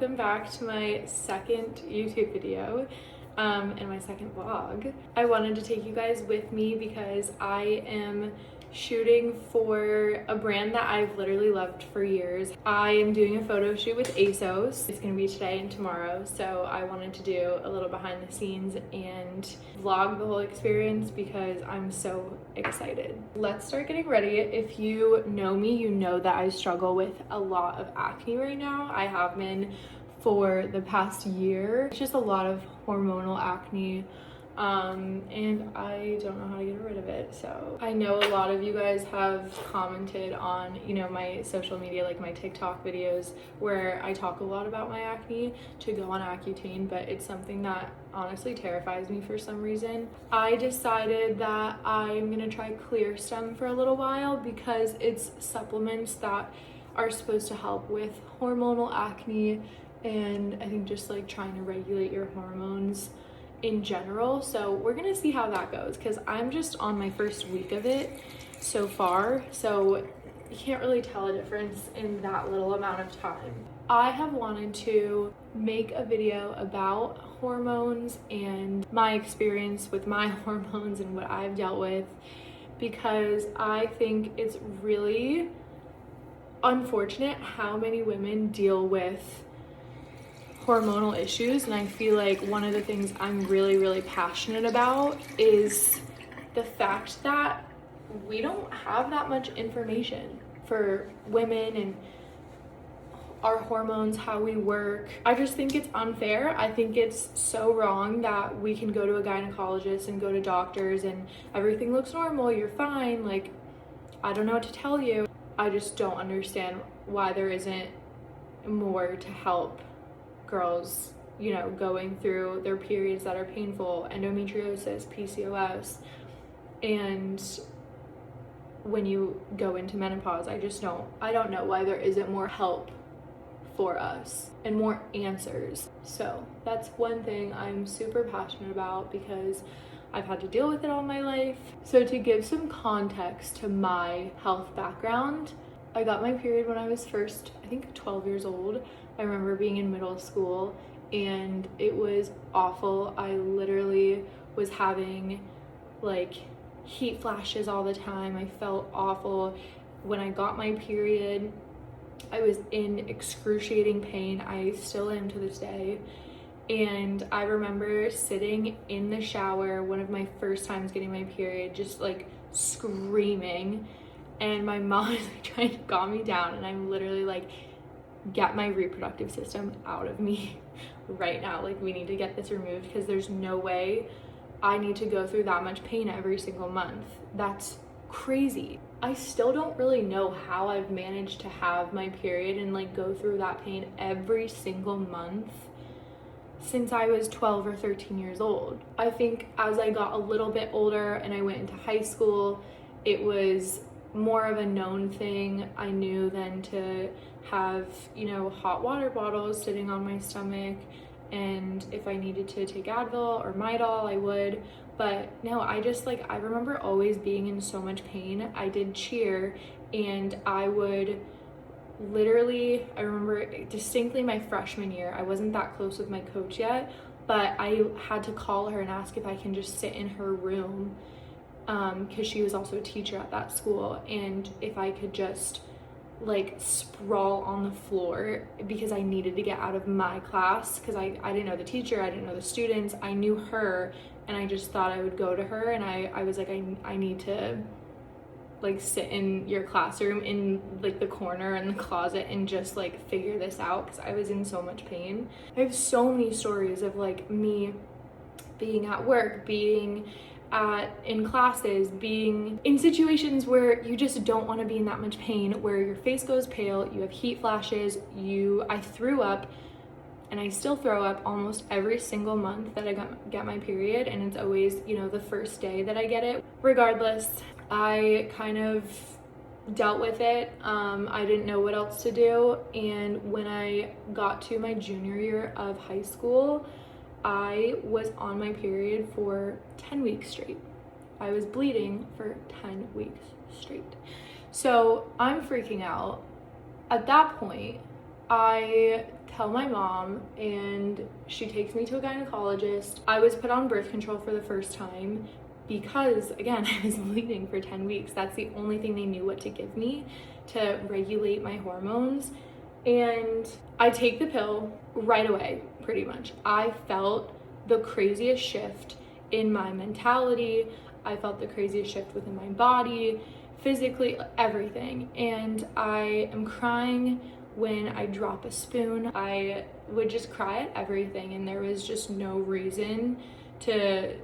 welcome back to my second YouTube video and my second vlog. I wanted to take you guys with me because I am shooting for a brand that I've literally loved for years. I am doing a photo shoot with ASOS. It's gonna be today and tomorrow, so I wanted to do a little behind the scenes and vlog the whole experience because I'm so excited. Let's start getting ready. If you know me, you know that I struggle with a lot of acne right now. I have been for the past year. It's just a lot of hormonal acne. And I don't know how to get rid of it. So I know a lot of you guys have commented on, my social media, like my TikTok videos where I talk a lot about my acne to go on Accutane, but it's something that honestly terrifies me for some reason. I decided that I'm gonna try Clear Stem for a little while because it's supplements that are supposed to help with hormonal acne and I think just like trying to regulate your hormones in general. So we're gonna see how that goes because I'm just on my first week of it so far, so you can't really tell a difference in that little amount of time. I have wanted to make a video about hormones and my experience with my hormones and what I've dealt with because I think it's really unfortunate how many women deal with hormonal issues, and I feel like one of the things I'm really passionate about is the fact that we don't have that much information for women and our hormones, how we work. I just think it's unfair. I think it's so wrong that we can go to a gynecologist and go to doctors and everything looks normal, you're fine, like I don't know what to tell you. I just don't understand why there isn't more to help girls, going through their periods that are painful, endometriosis, PCOS, and when you go into menopause. I don't know why there isn't more help for us and more answers. So that's one thing I'm super passionate about because I've had to deal with it all my life. So to give some context to my health background, I got my period when I was first, I think 12 years old. I remember being in middle school and it was awful. I literally was having like heat flashes all the time. I felt awful. When I got my period, I was in excruciating pain. I still am to this day. And I remember sitting in the shower, one of my first times getting my period, just like screaming. And my mom is like trying to calm me down, and I'm literally like, get my reproductive system out of me right now. Like, we need to get this removed because there's no way I need to go through that much pain every single month. That's crazy. I still don't really know how I've managed to have my period and like go through that pain every single month since I was 12 or 13 years old. I think as I got a little bit older and I went into high school, it was more of a known thing. I knew then to have, hot water bottles sitting on my stomach, and if I needed to take Advil or Midol, I would. But no, I remember always being in so much pain. I did cheer, and I would literally, I remember distinctly my freshman year, I wasn't that close with my coach yet, but I had to call her and ask if I can just sit in her room because she was also a teacher at that school, and if I could just like sprawl on the floor because I needed to get out of my class because I didn't know the teacher, I didn't know the students, I knew her, and I just thought I would go to her, and I was like, I need to like sit in your classroom in like the corner in the closet and just like figure this out because I was in so much pain. I have so many stories of like me being at work, being in classes, being in situations where you just don't want to be in that much pain, where your face goes pale, you have heat flashes, I threw up, and I still throw up almost every single month that I get my period, and it's always, the first day that I get it. Regardless, I kind of dealt with it. I didn't know what else to do, and when I got to my junior year of high school, I was on my period for 10 weeks straight. I was bleeding for 10 weeks straight. So I'm freaking out. At that point, I tell my mom, and she takes me to a gynecologist. I was put on birth control for the first time because, again, I was bleeding for 10 weeks. That's the only thing they knew what to give me to regulate my hormones. And I take the pill right away, pretty much. I felt the craziest shift in my mentality. I felt the craziest shift within my body, physically, everything. And I am crying when I drop a spoon. I would just cry at everything, and there was just no reason to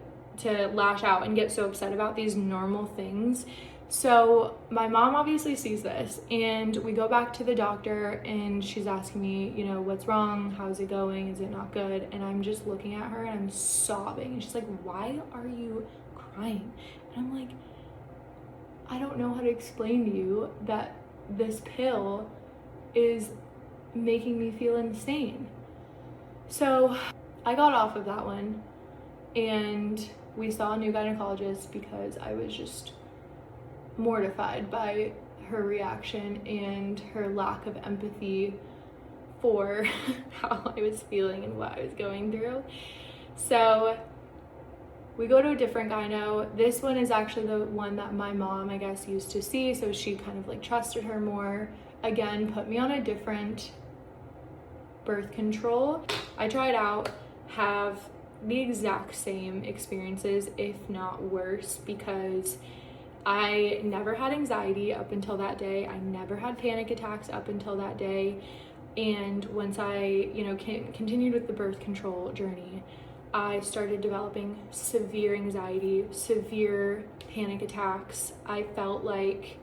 lash out and get so upset about these normal things. So my mom obviously sees this, and we go back to the doctor, and she's asking me, you know, what's wrong? How's it going? Is it not good? And I'm just looking at her and I'm sobbing. And she's like, why are you crying? And I'm like, I don't know how to explain to you that this pill is making me feel insane. So I got off of that one, and we saw a new gynecologist because I was just mortified by her reaction and her lack of empathy for how I was feeling and what I was going through. So we go to a different gyno. This one is actually the one that my mom, I guess, used to see, so she kind of like trusted her more. Again, put me on a different birth control. I tried out, have the exact same experiences, if not worse, because I never had anxiety up until that day. I never had panic attacks up until that day. And once I, continued with the birth control journey, I started developing severe anxiety, severe panic attacks. I felt like,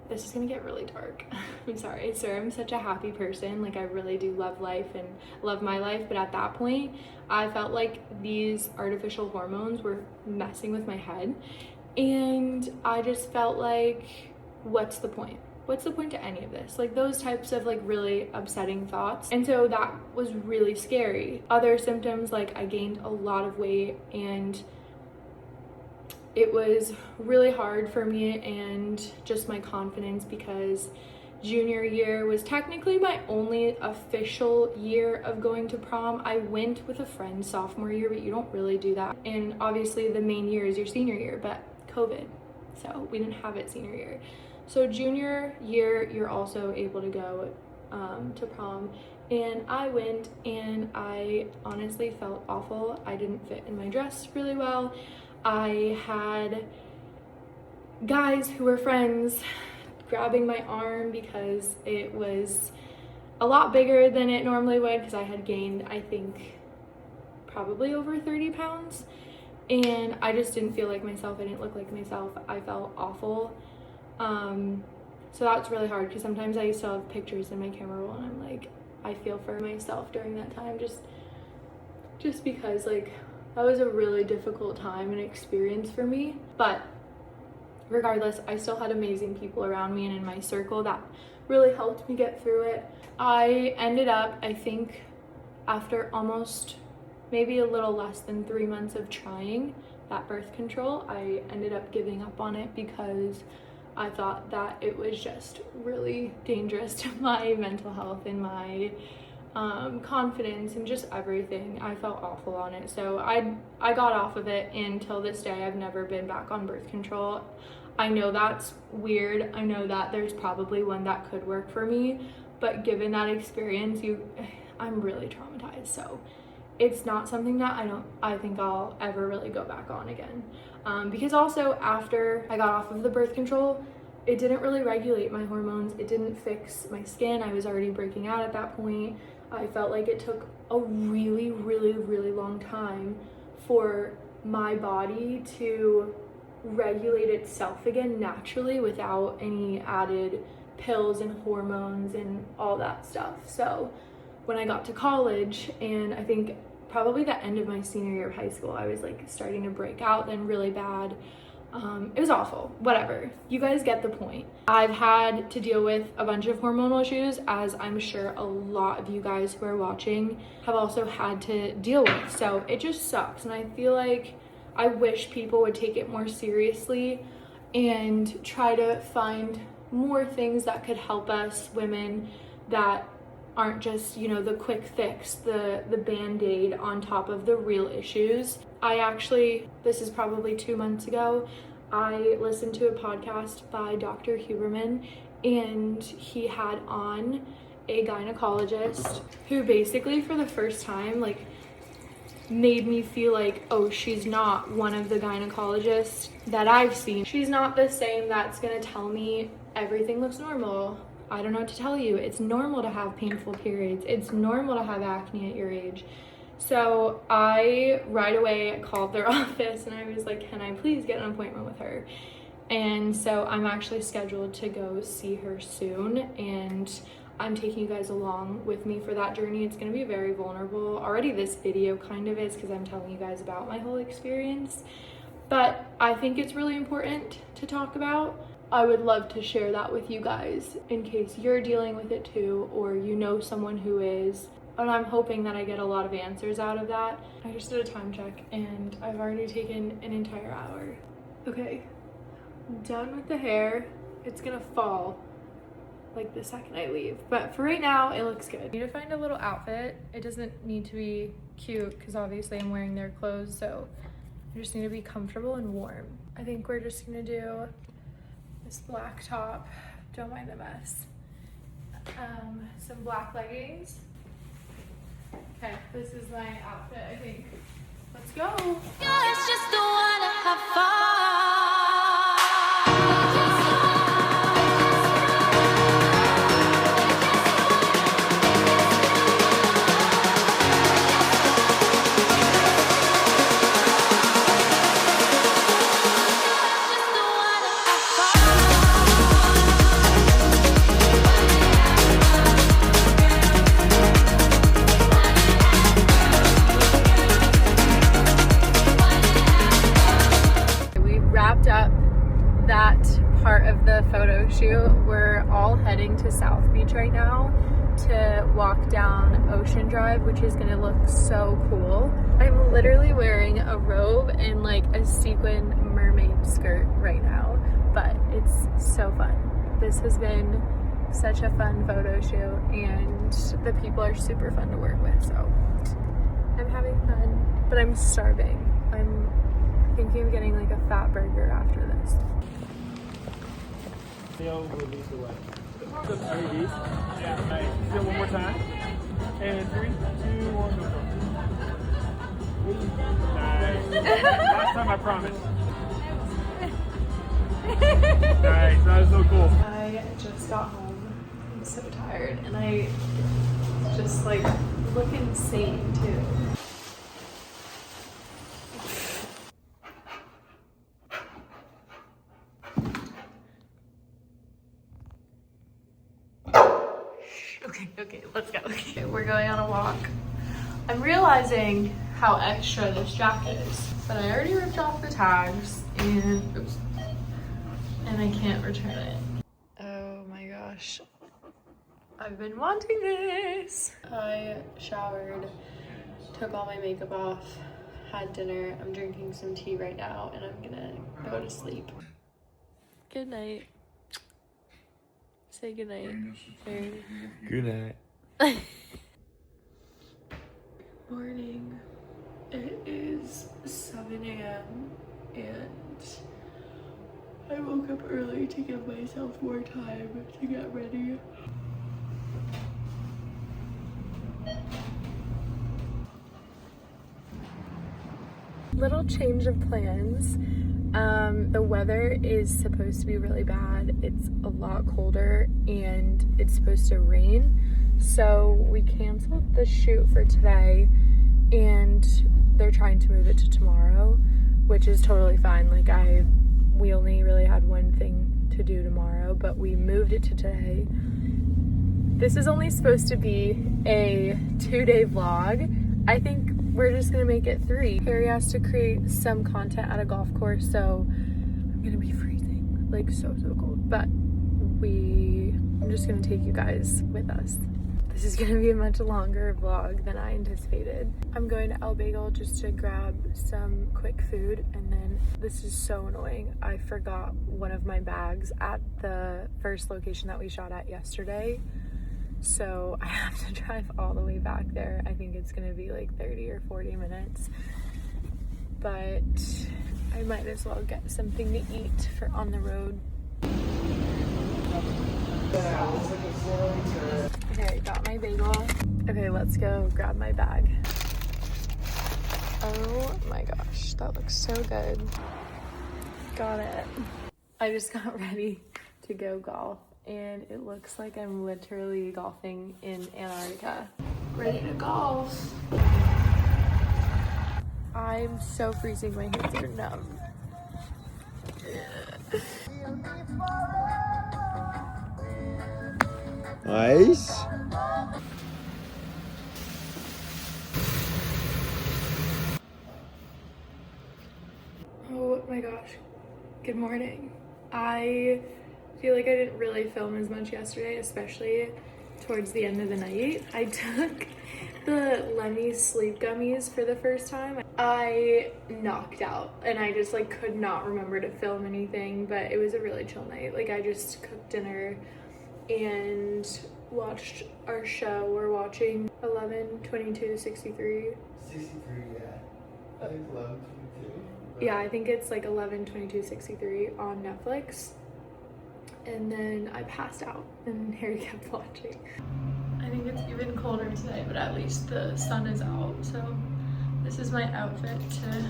this is gonna get really dark. I'm sorry, sir. I'm such a happy person. Like, I really do love life and love my life. But at that point, I felt like these artificial hormones were messing with my head. And I just felt like, what's the point? What's the point to any of this? Like, those types of like really upsetting thoughts. And so that was really scary. Other symptoms, like I gained a lot of weight, and it was really hard for me and just my confidence, because junior year was technically my only official year of going to prom. I went with a friend sophomore year, but you don't really do that. And obviously the main year is your senior year, but COVID, so we didn't have it senior year. So junior year, you're also able to go to prom. And I went, and I honestly felt awful. I didn't fit in my dress really well. I had guys who were friends grabbing my arm because it was a lot bigger than it normally would, because I had gained, I think, probably over 30 pounds. And I just didn't feel like myself. I didn't look like myself. I felt awful. So that's really hard, because sometimes I still have pictures in my camera roll, and I'm like, I feel for myself during that time, just because like that was a really difficult time and experience for me. But regardless, I still had amazing people around me and in my circle that really helped me get through it. I ended up, I think, after almost maybe a little less than 3 months of trying that birth control, I ended up giving up on it because I thought that it was just really dangerous to my mental health and my confidence and just everything. I felt awful on it. So I got off of it, and till this day I've never been back on birth control. I know that's weird. I know that there's probably one that could work for me, but given that experience, I'm really traumatized. So it's not something that I think I'll ever really go back on again. Because also after I got off of the birth control, it didn't really regulate my hormones. It didn't fix my skin. I was already breaking out at that point. I felt like it took a really, really, really long time for my body to regulate itself again naturally without any added pills and hormones and all that stuff. So when I got to college, and I think probably the end of my senior year of high school, I was like starting to break out then really bad. It was awful. Whatever. You guys get the point. I've had to deal with a bunch of hormonal issues, as I'm sure a lot of you guys who are watching have also had to deal with. So it just sucks. And I feel like I wish people would take it more seriously and try to find more things that could help us women that aren't just, you know, the quick fix, the band-aid on top of the real issues. This is probably 2 months ago, I listened to a podcast by Dr. Huberman, and he had on a gynecologist who basically for the first time like made me feel like, oh, she's not one of the gynecologists that I've seen. She's not the same that's gonna tell me everything looks normal. I don't know what to tell you. It's normal to have painful periods. It's normal to have acne at your age. So I right away called their office and I was like, can I please get an appointment with her? And so I'm actually scheduled to go see her soon, and I'm taking you guys along with me for that journey. It's gonna be very vulnerable. Already this video kind of is, because I'm telling you guys about my whole experience. But I think it's really important to talk about. I would love to share that with you guys in case you're dealing with it too, or you know someone who is. And I'm hoping that I get a lot of answers out of that. I just did a time check and I've already taken an entire hour. Okay, I'm done with the hair. It's gonna fall like the second I leave, but for right now it looks good. I need to find a little outfit. It doesn't need to be cute because obviously I'm wearing their clothes, so I just need to be comfortable and warm. I think we're just gonna do this black top, don't mind the mess, some black leggings. Okay, this is my outfit, I think. Let's go. It's just the one to have fun. Photo shoot. We're all heading to South Beach right now to walk down Ocean Drive, which is gonna look so cool. I'm literally wearing a robe and like a sequin mermaid skirt right now, but it's so fun. This has been such a fun photo shoot and the people are super fun to work with, so I'm having fun, but I'm starving. I'm thinking of getting like a fat burger after this. Will lead the way. Are these? Yeah. Right. Do it one more time. And 3, 2, 1, go. Nice. Last time, I promise. Nice. That was so cool. I just got home. I'm so tired, and I just like look insane too. Okay, let's go. Okay, we're going on a walk. I'm realizing how extra this jacket is, but I already ripped off the tags and oops, and I can't return it. Oh my gosh. I've been wanting this. I showered, took all my makeup off, had dinner. I'm drinking some tea right now and I'm gonna go to sleep. Good night. Say good night. Good night. Morning. It is 7 a.m. and I woke up early to give myself more time to get ready. Little change of plans. The weather is supposed to be really bad. It's a lot colder and it's supposed to rain. So we canceled the shoot for today and they're trying to move it to tomorrow, which is totally fine. Like we only really had one thing to do tomorrow, but we moved it to today. This is only supposed to be a 2-day vlog. I think we're just gonna make it 3. Harry has to create some content at a golf course, so I'm gonna be freezing, like so cold. But I'm just gonna take you guys with us. This is gonna be a much longer vlog than I anticipated. I'm going to El Bagel just to grab some quick food, and then this is so annoying. I forgot one of my bags at the first location that we shot at yesterday. so I have to drive all the way back there. I think it's gonna be like 30 or 40 minutes, but I might as well get something to eat for on the road. Okay, I got my bagel. Okay, let's go grab my bag. Oh my gosh, that looks so good. Got it. I just got ready to go golf, and it looks like I'm literally golfing in Antarctica. Ready to golf. I'm so freezing, my hands are numb. Nice. Oh my gosh, good morning. I feel like I didn't really film as much yesterday, especially towards the end of the night. I took the Lemmy's sleep gummies for the first time. I knocked out and I just like could not remember to film anything, but it was a really chill night. Like I just cooked dinner and watched our show. We're watching 11/22/63. 63, yeah. I think 11, 22. Yeah, I think it's like 11/22/63 on Netflix. And then I passed out and Harry kept watching. I think it's even colder today, but at least the sun is out. So this is my outfit to...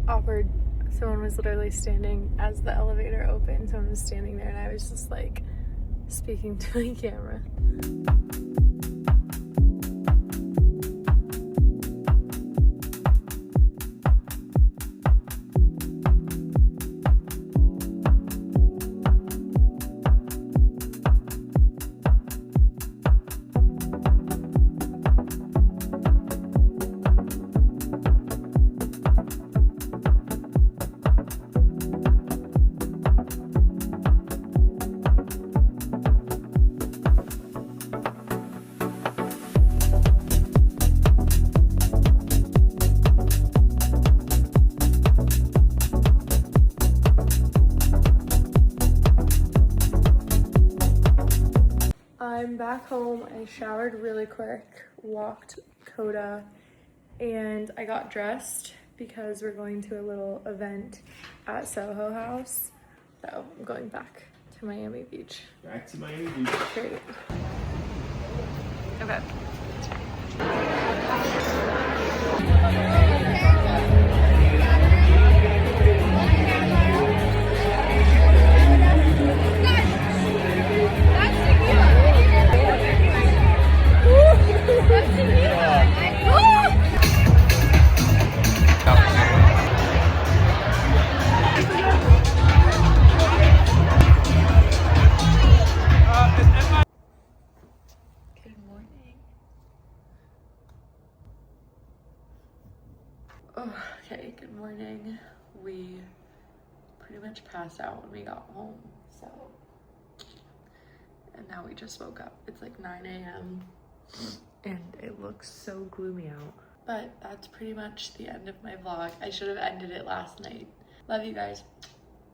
Awkward. Someone was literally standing as the elevator opened. Someone was standing there and I was just like speaking to my camera. I'm back home. I showered really quick, walked Coda, and I got dressed because we're going to a little event at Soho House. So I'm going back to Miami Beach. Back to Miami Beach. Great. Okay. Okay, good morning. We pretty much passed out when we got home, so, and now we just woke up. It's like 9 a.m. and it looks so gloomy out. But that's pretty much the end of my vlog. I should have ended it last night. Love you guys.